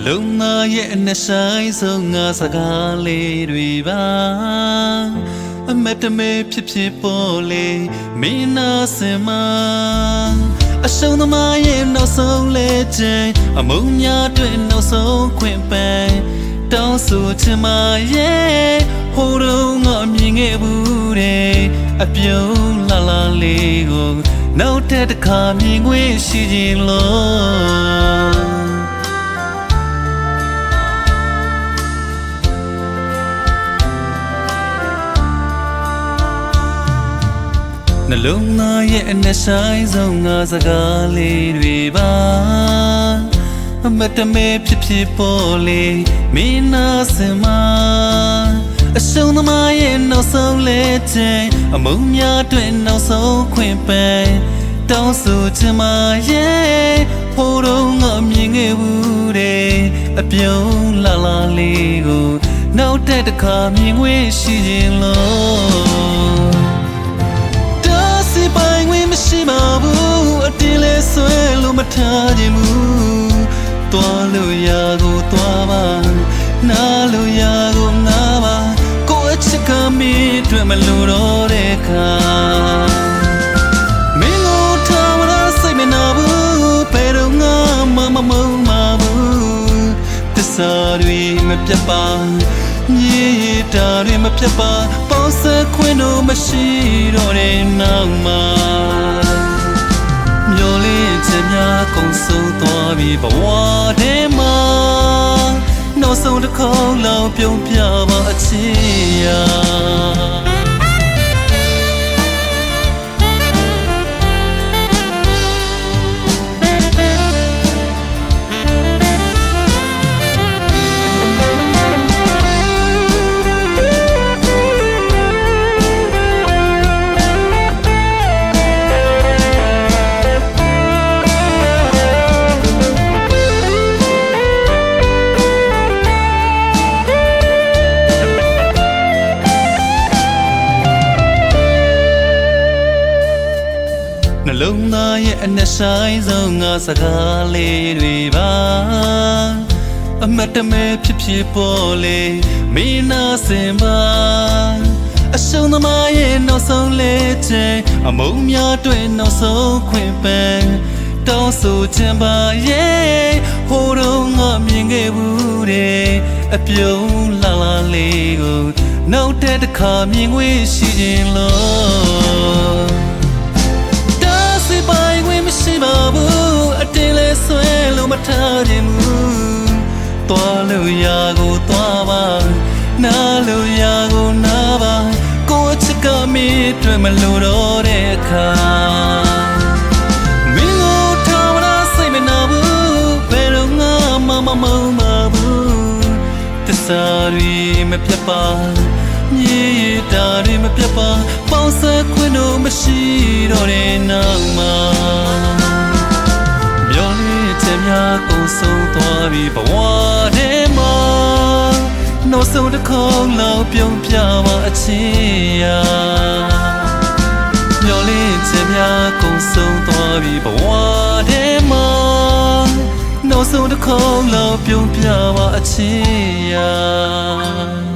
လုံးသားရဲ့အနှဆိုင်ဆုံးငါစကားလေးတွေပါအမတ်တမဲဖြစ်ဖြစ်ပေါ်လေမင်းနာစင်မအရှုံးသမားရဲ့နောက်ဆုံးလဲခြင်းအမုန်းများတွေ့နောက်ဆုံးခွင့်ပန်တောင်းဆိုချင်မရဲ့ဟိုတော့ငါမြင်ခဲ့ဘူးတဲ့အပြုံးလာလာလေးကိုနောက်တစ်ခါမြင်ခွင့်ရှိခြင်းလို့နှလုံးသားရဲ့အနှဆိုင်ဆုံးငါစကားလေးတွေပါအမတ်တမဲဖြစ်ဖြစ်ပေါ်လေမင်းနာစင်မအရှုံးသမားရဲ့နောက်ဆုံးလဲခြင်းအမုန်းများတွေ့နောက်ဆုံးခွင့်ပန်တောင်းဆိုချင်မရဲ့ဟိုတော့ငါမြင်ခဲ့ဘူးတဲ့အပြုံးလာလာလေးကိုနောက်တစ်ခါမြင်ခွင့်ရှိခြင်းလို့ပိုင်ဝင်မရှိပါဘူးအတင်းလဲဆွဲလို့မထားခြင်းဘူးတွားလို့ရကိုတွားပါနားလို့ရကိုနားပါကိုယ့်အချစ်ကမင်းတွေ့မလို့တော့တဲ့ခါမင်းကိုထားမလားစိတ်မနာဘူးဘယ်တော့ငါမမုန်းမှာဘူးတစ္ဆာတွေမပြတ်ပါမြေတာတွေမပြတ်ပါပေါင်းစပ်ခွင့်တို့မရှိတော့တဲ့နောက်မှာမျိုးလေးချင်များကုန်ဆုံးသွားပြီဘဝထဲမှာနောက်ဆုံးတစ်ခေါက်လောက်ပြုံးပြပါအချစ်ရာနှလုံးသားရဲ့အနှဆိုင်ဆုံးငါစကားလေးတွေပါအမတ်တမဲဖြစ်ဖြစ်ပေါ်လေမင်းနာစင်ပါအရှုံးသမားရဲ့နောက်ဆုံးလဲခြင်းအမုန်းများတွေ့နောက်ဆုံးခွင့်ပန်တောင်းဆိုချင်ပါရဲ့ဟိုတော့ငါမြင်ခဲ့ဘူးတဲ့အပြုံးလာလာလေးကိုနောက်တစ်ခါမြင်ခွင့်ရှိခြင်းလို့ပိုင်ဝင်မရှိပါဘူးအတင်းလဲဆွဲလို့မထားခြင်းဘူးတွားလို့ရကိုတွားပါနားလို့ရကိုနားပါကိုယ့်ချစ်ကမင်းတွေ့မလို့တော့တဲ့အခါမင်းကိုထားမလားစိတ်မနာဘူးဘယ်တော့ငါမမုန်းပါဘူးတစ္ဆာတွေမပြတ်ပါမြေတာတွေမပြတ်ပါပေါင်းစပ်ခွင့်တို့မရှိတော့တဲ့နောက်မှာမျိုးလေးချင်များကုန်ဆုံးသွားပြီဘဝထဲမှာနောက်ဆုံးတစ်ခေါက်လောက်ပြုံးပြပါအချစ်ရာမျိုးလေးချင်များကုန်ဆုံးသွားပြီဘဝထဲမှာနောက်ဆုံးတစ်ခေါက်လောက်ပြုံးပြပါအချစ်ရာ